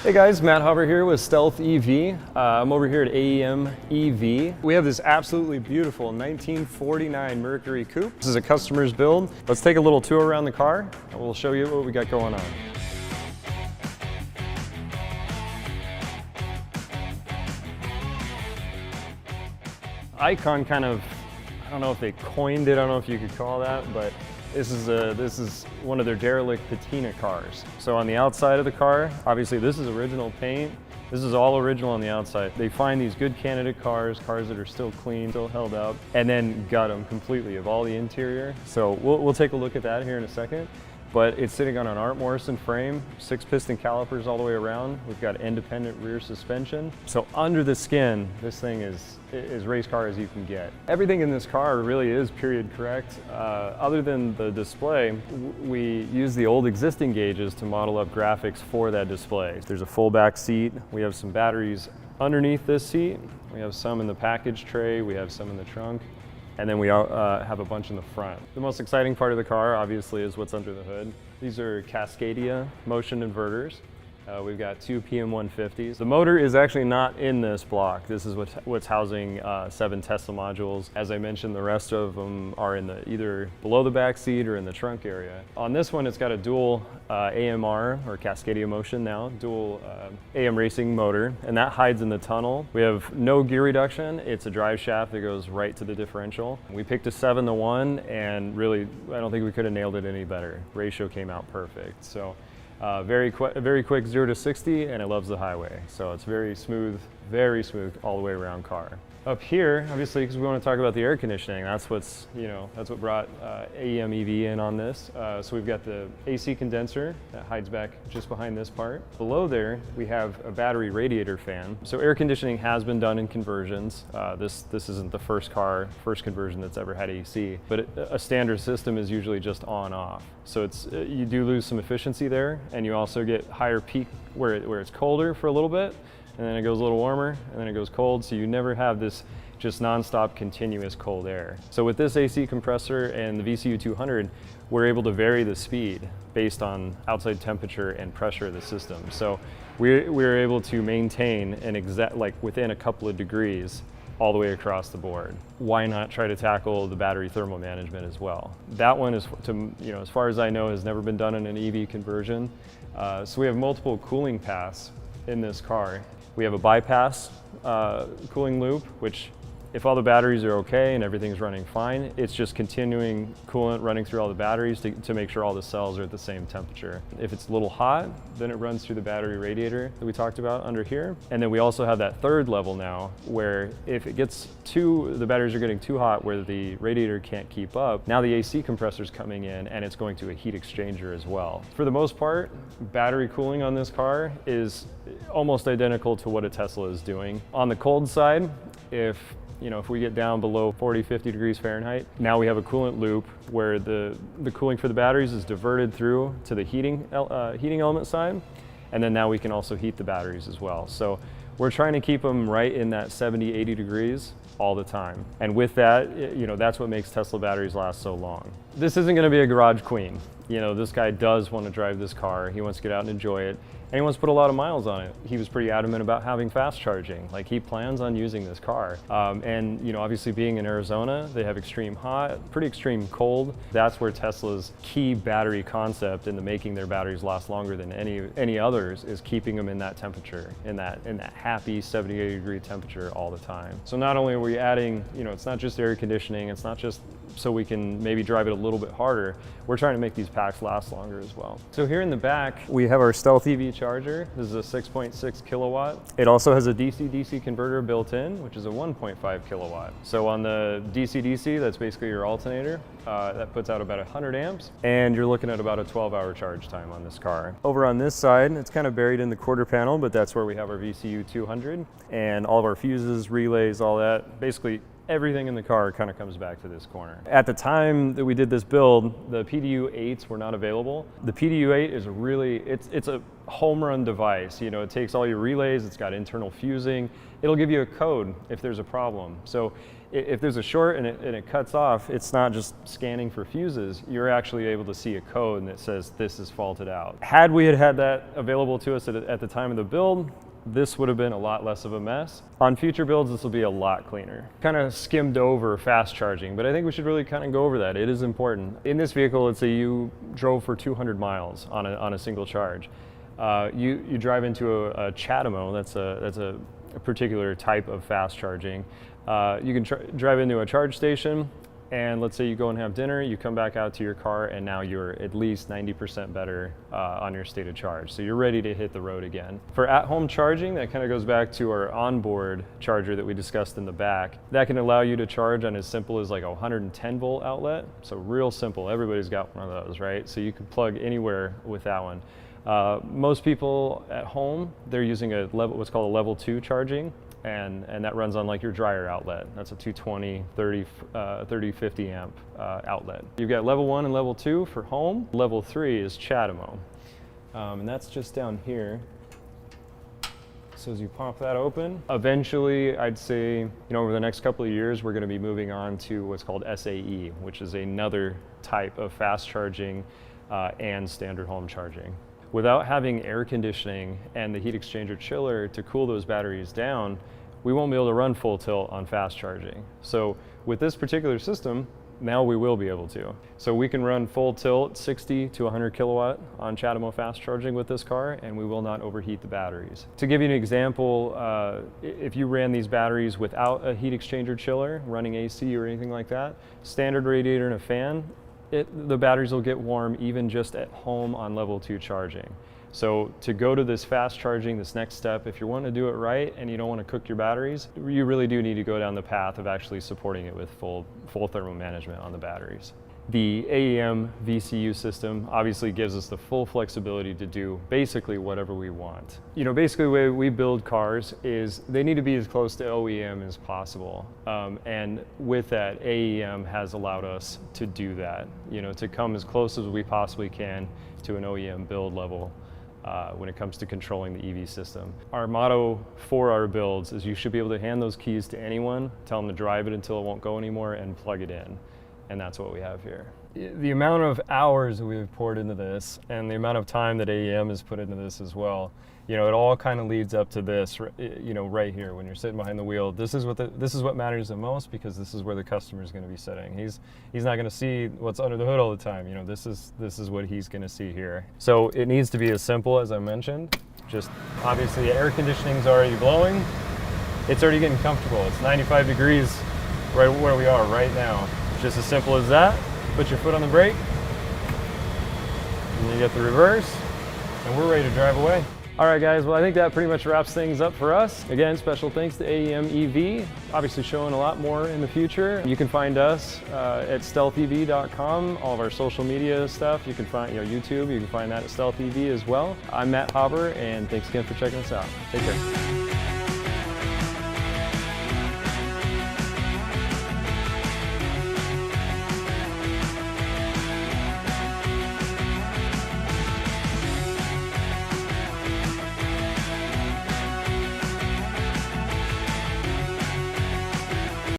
Hey guys, Matt Hauber here with Stealth EV. I'm over here at AEM EV. We have this absolutely beautiful 1949 Mercury Coupe. This is a customer's build. Let's take a little tour around the car and we'll show you what we got going on. Icon kind of, I don't know if they coined it, I don't know if you could call that, but this is one of their derelict patina cars. So on the outside of the car, obviously this is original paint. This is all original on the outside. They find these good candidate cars that are still clean, still held up, and then gut them completely of all the interior. So we'll take a look at that here in a second. But it's sitting on an Art Morrison frame, 6-piston calipers all the way around. We've got independent rear suspension. So under the skin, this thing is race car as you can get. Everything in this car really is period correct. Other than the display, we use the old existing gauges to model up graphics for that display. There's a full back seat. We have some batteries underneath this seat. We have some in the package tray. We have some in the trunk. And then we have a bunch in the front. The most exciting part of the car, obviously, is what's under the hood. These are Cascadia motion inverters. We've got 2 PM150s. The motor is actually not in this block. This is what's housing 7 Tesla modules. As I mentioned, the rest of them are in either below the back seat or in the trunk area. On this one, it's got a dual AMR, or Cascadia Motion now, dual AM racing motor, and that hides in the tunnel. We have no gear reduction. It's a drive shaft that goes right to the differential. We picked a 7-to-1, and really, I don't think we could have nailed it any better. Ratio came out perfect. So. Very quick 0 to 60, and it loves the highway. So it's very smooth all the way around car. Up here, obviously, because we want to talk about the air conditioning, that's what brought AEM EV in on this. So we've got the AC condenser that hides back just behind this part. Below there, we have a battery radiator fan. So air conditioning has been done in conversions. This isn't the first conversion that's ever had AC, but a standard system is usually just on-off. So you do lose some efficiency there, and you also get higher peak where it's colder for a little bit, and then it goes a little warmer, and then it goes cold, so you never have this just nonstop continuous cold air. So with this AC compressor and the VCU 200, we're able to vary the speed based on outside temperature and pressure of the system. So we're able to maintain an exact, like within a couple of degrees, all the way across the board. Why not try to tackle the battery thermal management as well? That one is, as far as I know, has never been done in an EV conversion. So we have multiple cooling paths in this car. We have a bypass cooling loop, which if all the batteries are okay and everything's running fine, it's just continuing coolant running through all the batteries to make sure all the cells are at the same temperature. If it's a little hot, then it runs through the battery radiator that we talked about under here. And then we also have that third level now where if the batteries are getting too hot where the radiator can't keep up, now the AC compressor's coming in and it's going to a heat exchanger as well. For the most part, battery cooling on this car is almost identical to what a Tesla is doing. On the cold side, if we get down below 40, 50 degrees Fahrenheit, now we have a coolant loop where the cooling for the batteries is diverted through to the heating element side, and then now we can also heat the batteries as well. So we're trying to keep them right in that 70, 80 degrees all the time. And with that, that's what makes Tesla batteries last so long. This isn't going to be a garage queen. This guy does want to drive this car. He wants to get out and enjoy it. And he wants to put a lot of miles on it. He was pretty adamant about having fast charging. Like, he plans on using this car. And obviously being in Arizona, they have extreme hot, pretty extreme cold. That's where Tesla's key battery concept into making their batteries last longer than any others is keeping them in that temperature, in that happy 70, 80 degree temperature all the time. So not only are we adding, it's not just air conditioning, it's not just so we can maybe drive it a little bit harder, we're trying to make these packs last longer as well. So here in the back, we have our Stealth EV charger. This is a 6.6 kilowatt. It also has a DC-DC converter built in, which is a 1.5 kilowatt. So on the DC-DC, that's basically your alternator. That puts out about 100 amps, and you're looking at about a 12-hour charge time on this car. Over on this side, it's kind of buried in the quarter panel, but that's where we have our VCU 200 and all of our fuses, relays, all that. Basically, everything in the car kind of comes back to this corner. At the time that we did this build, the PDU 8s were not available. The PDU 8 is it's a home run device. You know, it takes all your relays, it's got internal fusing. It'll give you a code if there's a problem. So if there's a short and it cuts off, it's not just scanning for fuses. You're actually able to see a code that says this is faulted out. Had we had that available to us at the time of the build, this would have been a lot less of a mess. On future builds, this will be a lot cleaner. Kind of skimmed over fast charging, but I think we should really kind of go over that. It is important. In this vehicle, let's say you drove for 200 miles on a single charge. You drive into a CHAdeMO, that's a particular type of fast charging. You can drive into a charge station, and let's say you go and have dinner, you come back out to your car, and now you're at least 90% better on your state of charge. So you're ready to hit the road again. For at-home charging, that kind of goes back to our onboard charger that we discussed in the back. That can allow you to charge on as simple as like a 110 volt outlet. So real simple, everybody's got one of those, right? So you can plug anywhere with that one. Most people at home, they're using what's called a level 2 charging. And that runs on like your dryer outlet. That's a 220, 30, 50 amp outlet. You've got level 1 and level 2 for home. Level 3 is CHAdeMO. And that's just down here. So as you pop that open, eventually I'd say, over the next couple of years, we're gonna be moving on to what's called SAE, which is another type of fast charging and standard home charging. Without having air conditioning and the heat exchanger chiller to cool those batteries down, we won't be able to run full tilt on fast charging. So with this particular system, now we will be able to. So we can run full tilt 60 to 100 kilowatt on CHAdeMO fast charging with this car, and we will not overheat the batteries. To give you an example, if you ran these batteries without a heat exchanger chiller, running AC or anything like that, standard radiator and a fan, the batteries will get warm even just at home on level 2 charging. So to go to this fast charging, this next step, if you're wanting to do it right and you don't want to cook your batteries, you really do need to go down the path of actually supporting it with full thermal management on the batteries. The AEM VCU system obviously gives us the full flexibility to do basically whatever we want. Basically the way we build cars is they need to be as close to OEM as possible. And with that, AEM has allowed us to do that, to come as close as we possibly can to an OEM build level when it comes to controlling the EV system. Our motto for our builds is you should be able to hand those keys to anyone, tell them to drive it until it won't go anymore, and plug it in. And that's what we have here. The amount of hours that we've poured into this and the amount of time that AEM has put into this as well, it all kind of leads up to this, right here when you're sitting behind the wheel. This is what matters the most, because this is where the customer is going to be sitting. He's not going to see what's under the hood all the time. This is what he's going to see here. So it needs to be as simple as I mentioned. Just obviously the air conditioning's already blowing. It's already getting comfortable. It's 95 degrees right where we are right now. Just as simple as that. Put your foot on the brake, and you get the reverse, and we're ready to drive away. All right, guys, well, I think that pretty much wraps things up for us. Again, special thanks to AEM EV, obviously showing a lot more in the future. You can find us at stealthev.com, all of our social media stuff. You can find YouTube, you can find that at stealthev as well. I'm Matt Hauber, and thanks again for checking us out. Take care.